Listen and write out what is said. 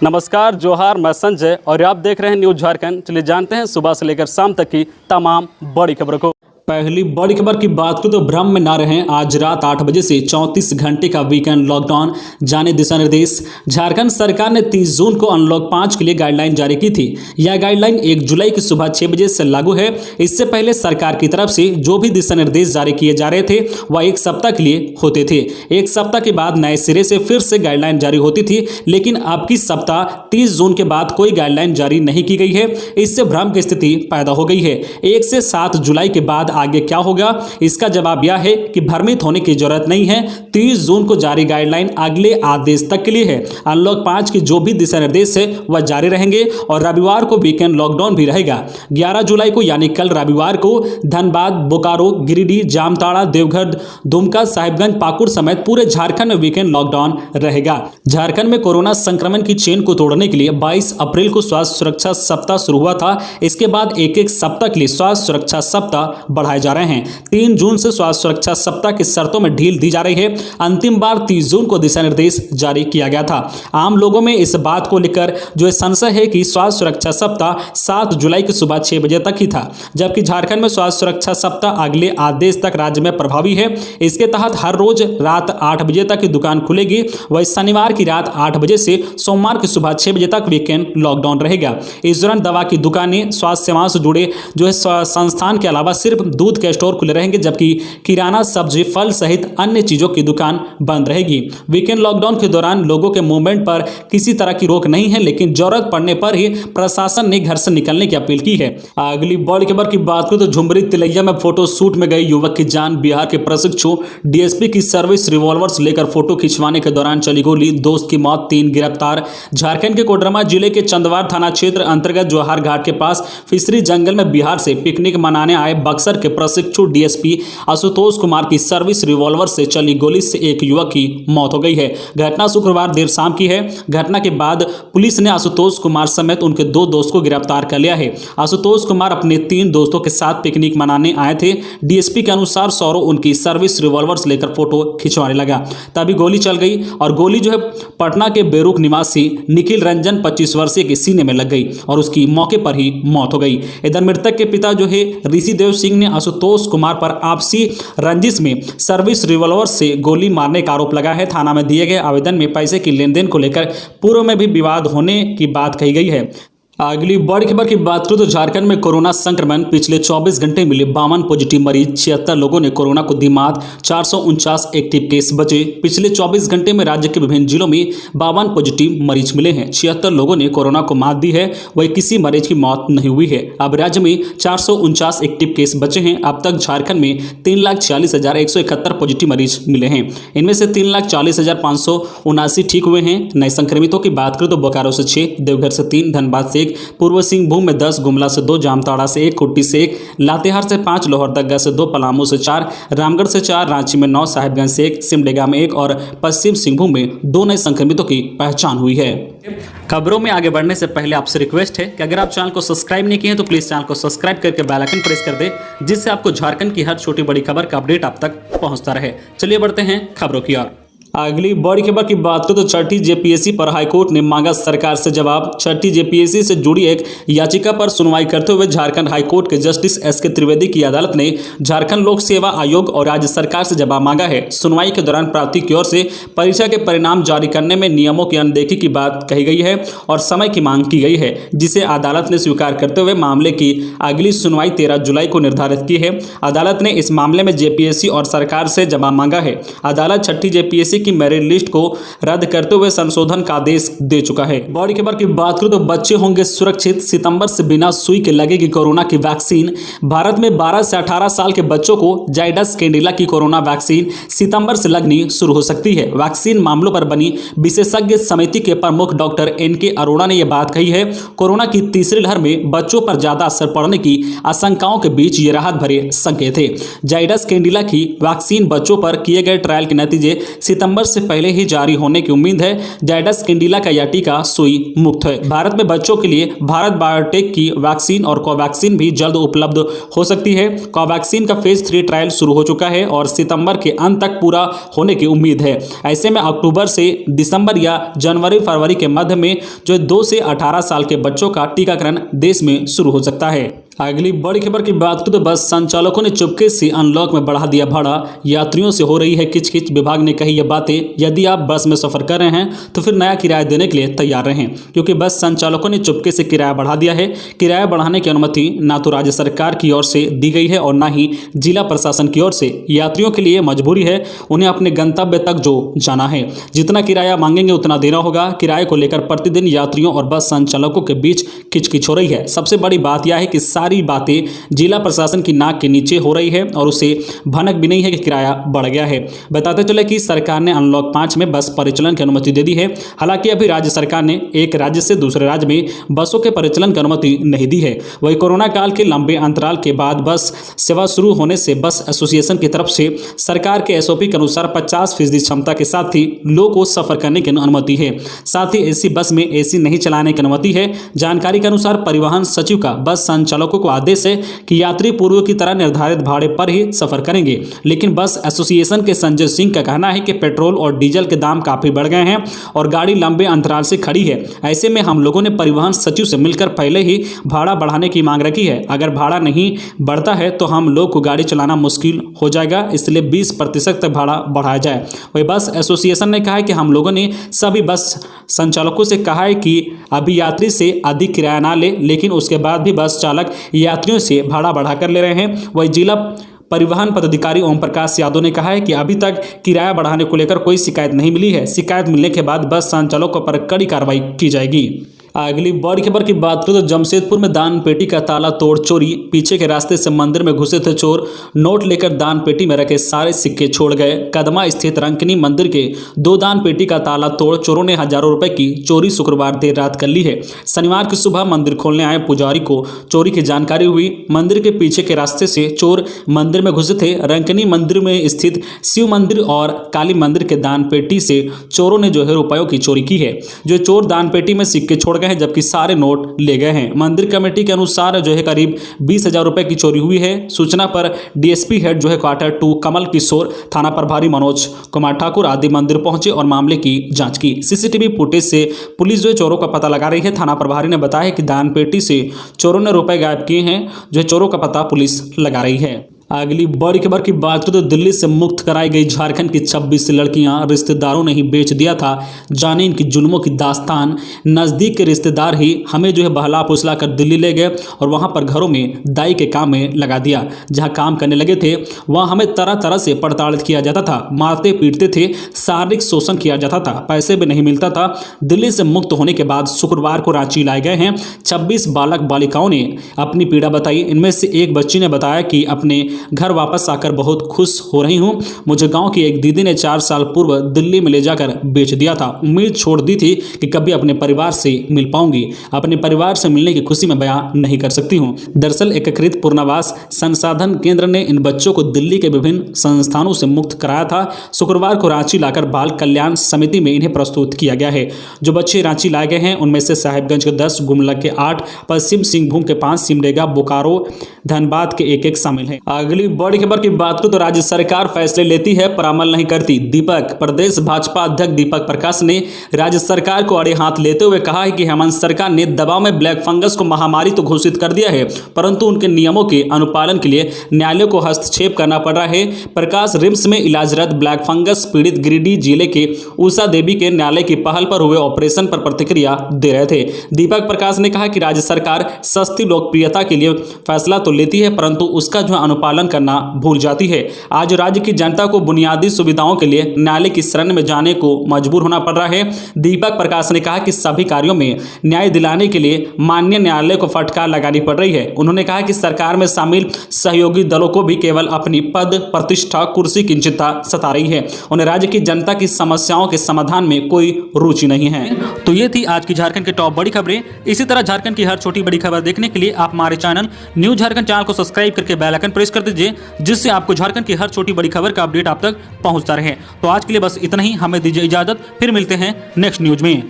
नमस्कार, जोहार। मैं संजय और आप देख रहे हैं न्यूज झारखंड। चलिए जानते हैं सुबह से लेकर शाम तक की तमाम बड़ी खबरों को। पहली बड़ी खबर की बात करें तो भ्रम में ना रहें। आज रात 8 बजे से 34 घंटे का वीकेंड लॉकडाउन जाने दिशा निर्देश। झारखंड सरकार ने 30 जून को अनलॉक 5 के लिए गाइडलाइन जारी की थी। यह गाइडलाइन 1 जुलाई की सुबह 6 बजे से लागू है। इससे पहले सरकार की तरफ से जो भी दिशा निर्देश जारी किए जा रहे थे वह 1 सप्ताह के लिए होते थे। 1 सप्ताह के बाद नए सिरे से फिर से गाइडलाइन जारी होती थी, लेकिन अब की सप्ताह 30 जून के बाद कोई गाइडलाइन जारी नहीं की गई है। इससे भ्रम की स्थिति पैदा हो गई है। 1 से 7 जुलाई के बाद आगे क्या होगा, इसका जवाब यह है कि भ्रमित होने की जरूरत नहीं है। 30 जून को जारी गाइडलाइन अगले आदेश तक के लिए है। अनलॉक 5 की जो भी दिशा निर्देश है वह जारी रहेंगे और रविवार को वीकेंड लॉकडाउन भी रहेगा। 11 जुलाई को यानी कल रविवार को धनबाद, बोकारो, गिरिडीह, जामताड़ा, देवघर, दुमका, साहिबगंज, पाकुड़ समेत पूरे झारखंड में वीकेंड लॉकडाउन रहेगा। झारखंड में कोरोना संक्रमण की चेन को तोड़ने के लिए 22 अप्रैल को स्वास्थ्य सुरक्षा सप्ताह शुरू हुआ था। इसके बाद एक सप्ताह के लिए स्वास्थ्य सुरक्षा सप्ताह बढ़ाए जा रहे हैं। 3 जून से स्वास्थ्य सुरक्षा सप्ताह की शर्तों में ढील दी जा रही है। अंतिम बार 30 जून को दिशा निर्देश जारी किया गया था। आम लोगों में इस बात को लेकर जो संशय है कि स्वास्थ्य सुरक्षा सप्ताह 7 जुलाई की सुबह 6 बजे तक ही था, जबकि झारखंड में स्वास्थ्य सुरक्षा सप्ताह अगले आदेश तक राज्य में प्रभावी है। इसके तहत हर रोज रात 8 बजे तक की दुकान खुलेगी। वही शनिवार की रात 8 बजे से सोमवार की सुबह 6 बजे तक वीकेंड लॉकडाउन रहेगा। इस दौरान दवा की दुकानें, स्वास्थ्य सेवाओं से जुड़े संस्थान के अलावा सिर्फ दूध के स्टोर खुले रहेंगे, जबकि किराना, सब्जी, फल सहित अन्य चीजों की दुकान बंद रहेगी। वीकेंड लॉकडाउन के दौरान लोगों के मूवमेंट पर किसी तरह की रोक नहीं है, लेकिन जरूरत पड़ने पर ही प्रशासन ने घर से निकलने की अपील की है। अगली बड़ी खबर की बात करें तो झुमरी तिलैया में फोटो शूट में गए युवक की जान। बिहार के प्रशिक्षु डीएसपी की सर्विस रिवॉल्वर्स लेकर फोटो खिंचवाने के दौरान चली गोली, दोस्त की मौत, 3 गिरफ्तार। झारखंड के कोडरमा जिले के चंदवार थाना क्षेत्र अंतर्गत जोहार घाट के पास फिशरी जंगल में बिहार से पिकनिक मनाने आए बक्सर के प्रशिक्षु डीएसपी आशुतोष कुमार की सर्विस रिवॉल्वर से चली गोली से एक युवक की मौत हो गई है। घटना शुक्रवार देर शाम की है। घटना के बाद पुलिस ने आशुतोष कुमार समेत उनके 2 दोस्त को गिरफ्तार कर लिया है। आशुतोष कुमार अपने 3 दोस्तों के साथ पिकनिक मनाने आए थे। डीएसपी के अनुसार सौरव उनकी सर्विस रिवॉल्वर लेकर फोटो खिंचवाने लगा, तभी गोली चल गई और गोली जो है पटना के बेरुख निवासी निखिल रंजन 25 वर्षीय के सीने में लग गई और उसकी मौके पर ही मौत हो गई। इधर मृतक के पिता जो है ऋषिदेव सिंह ने आशुतोष कुमार पर आपसी रंजिश में सर्विस रिवॉल्वर से गोली मारने का आरोप लगा है। थाना में दिए गए आवेदन में पैसे की लेन देन को लेकर पूर्व में भी विवाद होने की बात कही गई है। अगली बड़ी खबर की बात करें तो झारखंड में कोरोना संक्रमण पिछले 24 घंटे मिले 52 पॉजिटिव मरीज। 76 लोगों ने कोरोना को दी मात। 449 एक्टिव केस बचे। पिछले 24 घंटे में राज्य के विभिन्न जिलों में 52 पॉजिटिव मरीज मिले हैं। 76 लोगों ने कोरोना को मात दी है। वही किसी मरीज की मौत नहीं हुई है। अब राज्य में 449 एक्टिव केस बचे हैं। अब तक झारखंड में 3,46,171 पॉजिटिव मरीज मिले हैं। इनमें से 3,40,579 ठीक हुए हैं। नए संक्रमितों की बात करें तो बोकारो से 6, देवघर से 3, धनबाद से 1, पूर्व सिंहभूम में 10, गुमला से 2, जामताड़ा से 1, खुट्टी से 1, लातेहार से 5, लोहरदगा से 2, पलामू से 4, रामगढ़ से 4, रांची में 9, साहिबगंज से 1, सिमडेगा में 1 और पश्चिम सिंहभूम में 2 नए संक्रमितों की पहचान हुई है। खबरों में आगे बढ़ने से पहले आपसे रिक्वेस्ट है कि अगर आप चैनल को सब्सक्राइब नहीं किए हैं तो प्लीज चैनल को सब्सक्राइब करके बेल आइकन प्रेस कर दें, जिससे आपको झारखंड की हर छोटी बड़ी खबर का अपडेट आप तक पहुंचता रहे। चलिए बढ़ते हैं खबरों की ओर। अगली बड़ी खबर की बात करें तो छठी जेपीएससी पर हाईकोर्ट ने मांगा सरकार से जवाब। छठी जेपीएससी से जुड़ी एक याचिका पर सुनवाई करते हुए झारखंड हाईकोर्ट के जस्टिस एसके त्रिवेदी की अदालत ने झारखंड लोक सेवा आयोग और राज्य सरकार से जवाब मांगा है। सुनवाई के दौरान प्रार्थी की ओर से परीक्षा के परिणाम जारी करने में नियमों की अनदेखी की बात कही गई है और समय की मांग की गई है, जिसे अदालत ने स्वीकार करते हुए मामले की अगली सुनवाई 13 जुलाई को निर्धारित की है। अदालत ने इस मामले में जेपीएससी और सरकार से जवाब मांगा है। अदालत छठी जेपीएससी की मेरिट लिस्ट को रद्द करते हुए संशोधन का आदेश दे चुका है। बड़ी खबर की बात करें तो बच्चे होंगे सुरक्षित, सितंबर से बिना सुई के लगेगी कोरोना की वैक्सीन। भारत में 12 से 18 साल के बच्चों को जाइडस कैडिला की कोरोना वैक्सीन सितंबर से लगनी शुरू हो सकती है। वैक्सीन मामलों पर बनी विशेषज्ञ समिति के प्रमुख डॉक्टर एनके अरोड़ा ने यह बात कही है। कोरोना की तीसरी लहर में बच्चों पर ज्यादा असर पड़ने की आशंकाओं के बीच ये राहत भरे संकेत थे। जाइडस कैडिला की वैक्सीन बच्चों पर किए गए ट्रायल के नतीजे सितंबर सितंबर से पहले ही जारी होने की उम्मीद है। जायडस कैडिला का यह टीका सुई मुक्त है। भारत में बच्चों के लिए भारत बायोटेक की वैक्सीन और कोवैक्सीन भी जल्द उपलब्ध हो सकती है। कोवैक्सीन का फेज 3 ट्रायल शुरू हो चुका है और सितंबर के अंत तक पूरा होने की उम्मीद है। ऐसे में अक्टूबर से दिसंबर या जनवरी फरवरी के मध्य में जो 2 से 18 साल के बच्चों का टीकाकरण देश में शुरू हो सकता है। अगली बड़ी खबर की बात करें तो बस संचालकों ने चुपके से अनलॉक में बढ़ा दिया भाड़ा। यात्रियों से हो रही है किचकिच। विभाग ने कही यह बातें। यदि आप बस में सफर कर रहे हैं तो फिर नया किराया देने के लिए तैयार रहें, क्योंकि बस संचालकों ने चुपके से किराया बढ़ा दिया है। किराया बढ़ाने की अनुमति ना तो राज्य सरकार की ओर से दी गई है और ना ही जिला प्रशासन की ओर से। यात्रियों के लिए मजबूरी है, उन्हें अपने गंतव्य तक जो जाना है। जितना किराया मांगेंगे उतना देना होगा। किराए को लेकर प्रतिदिन यात्रियों और बस संचालकों के बीच किचकिच हो रही है। सबसे बड़ी बात यह है कि सारी बातें जिला प्रशासन की नाक के नीचे हो रही है और उसे भनक भी नहीं है कि किराया बढ़ गया है। बताते चले कि सरकार ने अनलॉक 5 में बस परिचालन की अनुमति दे दी है। हालांकि अभी राज्य सरकार ने एक राज्य से दूसरे राज्य में बसों के परिचालन की अनुमति नहीं दी है। वही कोरोना काल के लंबे अंतराल के बाद बस सेवा शुरू होने से बस एसोसिएशन की तरफ से सरकार के एसओपी के अनुसार 50% क्षमता के साथ ही लोगों को सफर करने की अनुमति है। साथ ही एसी बस में एसी नहीं चलाने की अनुमति है। जानकारी के अनुसार परिवहन सचिव का बस संचालकों को आदेश है कि यात्री पूर्व की तरह निर्धारित भाड़े पर ही सफर करेंगे। लेकिन बस एसोसिएशन के संजय सिंह का कहना है कि पेट्रोल और डीजल के दाम काफी बढ़ गए हैं और गाड़ी लंबे अंतराल से खड़ी है। ऐसे में हम लोगों ने परिवहन सचिव से मिलकर पहले ही भाड़ा बढ़ाने की मांग रखी है। अगर भाड़ा नहीं बढ़ता है तो हम लोग को गाड़ी चलाना मुश्किल हो जाएगा, इसलिए 20% तक भाड़ा बढ़ाया जाए। वही बस एसोसिएशन ने कहा है कि हम लोगों ने सभी बस संचालकों से कहा है कि अभी यात्री से अधिक किराया ना ले, लेकिन उसके बाद भी बस चालक यात्रियों से भाड़ा बढ़ाकर ले रहे हैं। वही जिला परिवहन पदाधिकारी ओम प्रकाश यादव ने कहा है कि अभी तक किराया बढ़ाने को लेकर कोई शिकायत नहीं मिली है। शिकायत मिलने के बाद बस संचालकों पर कड़ी कार्रवाई की जाएगी। अगली बड़ी खबर की बात करें तो जमशेदपुर में दान पेटी का ताला तोड़ चोरी। पीछे के रास्ते से मंदिर में घुसे थे चोर। नोट लेकर दान पेटी में रखे सारे सिक्के छोड़ गए। कदमा स्थित रंकनी मंदिर के 2 दान पेटी का ताला तोड़ चोरों ने हजारों रुपए की चोरी शुक्रवार देर रात कर ली है। शनिवार की सुबह मंदिर खोलने आए पुजारी को चोरी की जानकारी हुई। मंदिर के पीछे के रास्ते से चोर मंदिर में घुसे थे। रंकनी मंदिर में स्थित शिव मंदिर और काली मंदिर के दान पेटी से चोरों ने रुपयों की चोरी की है। जो चोर दान पेटी में सिक्के छोड़ गए हैं, जबकि सारे नोट ले गए हैं। मंदिर कमेटी के अनुसार करीब 20,000 रुपए की चोरी हुई है। सूचना पर DSP head quarter 2 Kamal Kishore, थाना प्रभारी मनोज कुमार ठाकुर आदि मंदिर पहुंचे और मामले की जांच की। सीसीटीवी फुटेज से पुलिस चोरों का पता लगा रही है। थाना प्रभारी ने बताया कि दान पेटी से चोरों ने रुपए गायब किए हैं। चोरों का पता पुलिस लगा रही है। अगली बड़ी खबर की बात करें तो दिल्ली से मुक्त कराई गई झारखंड की 26 लड़कियां रिश्तेदारों ने ही बेच दिया था। जाने इनकी जुल्मों की दास्तान। नज़दीक के रिश्तेदार ही हमें बहला फुसला कर दिल्ली ले गए और वहां पर घरों में दाई के काम में लगा दिया। जहां काम करने लगे थे वहां हमें तरह तरह से प्रताड़ित किया जाता था, मारते पीटते थे, शारीरिक शोषण किया जाता था, पैसे भी नहीं मिलता था। दिल्ली से मुक्त होने के बाद शुक्रवार को रांची लाए गए हैं। 26 बालक बालिकाओं ने अपनी पीड़ा बताई। इनमें से एक बच्ची ने बताया कि अपने घर वापस आकर बहुत खुश हो रही हूं। मुझे गांव की एक दीदी ने 4 साल पूर्व दिल्ली में ले जाकर बेच दिया था। उम्मीद छोड़ दी थी कि कभी अपने परिवार से मिल पाऊंगी। अपने परिवार से मिलने की खुशी में बयां नहीं कर सकती हूं। दरअसल एकीकृत पुनर्वास संसाधन केंद्र ने इन बच्चों को दिल्ली के विभिन्न संस्थानों से मुक्त कराया था। शुक्रवार को रांची लाकर बाल कल्याण समिति में इन्हें प्रस्तुत किया गया है। जो बच्चे रांची लाए गए हैं उनमें से साहिबगंज के 10, गुमला के 8, पश्चिम सिंहभूम के 5, सिमडेगा, बोकारो, धनबाद के 1-1 शामिल हैं। अगली बड़ी खबर की बात करें तो राज्य सरकार फैसले लेती है पर अमल नहीं करती। दीपक प्रदेश भाजपा अध्यक्ष दीपक प्रकाश ने राज्य सरकार को अड़े हाथ लेते हुए कहा है कि हेमंत सरकार ने दवा में ब्लैक फंगस को महामारी तो घोषित कर दिया है, परंतु उनके नियमों के अनुपालन के लिए न्यायालयों को हस्तक्षेप करना पड़ रहा है। प्रकाश रिम्स में इलाजरत ब्लैक फंगस पीड़ित गिरिडीह जिले के उषा देवी के न्यायालय की पहल पर हुए ऑपरेशन पर प्रतिक्रिया दे रहे थे। दीपक प्रकाश ने कहा कि राज्य सरकार सस्ती लोकप्रियता के लिए फैसला तो लेती है, परंतु उसका अनुपालन करना भूल जाती है। आज राज्य की जनता को बुनियादी सुविधाओं के लिए न्यायालय की शरण में जाने को मजबूर होना पड़ रहा है। दीपक प्रकाश ने कहा कि सभी कार्यों में न्याय दिलाने के लिए माननीय न्यायालय को फटकार लगानी पड़ रही है। उन्होंने कहा कि सरकार में शामिल सहयोगी दलों को भी केवल अपनी पद प्रतिष्ठा कुर्सी की चिंता सता रही है। उन्हें राज्य की जनता की समस्याओं के समाधान में कोई रुचि नहीं है। तो ये थी आज की झारखंड की टॉप बड़ी खबरें। इसी तरह झारखंड की हर छोटी बड़ी खबर देखने के लिए आप हमारे चैनल न्यूज़ झारखंड चैनल को सब्सक्राइब करके बेल आइकन प्रेस कर दीजिए, जिससे आपको झारखंड की हर छोटी बड़ी खबर का अपडेट आप तक पहुंचता रहे। तो आज के लिए बस इतना ही, हमें दीजिए इजाजत, फिर मिलते हैं नेक्स्ट न्यूज में।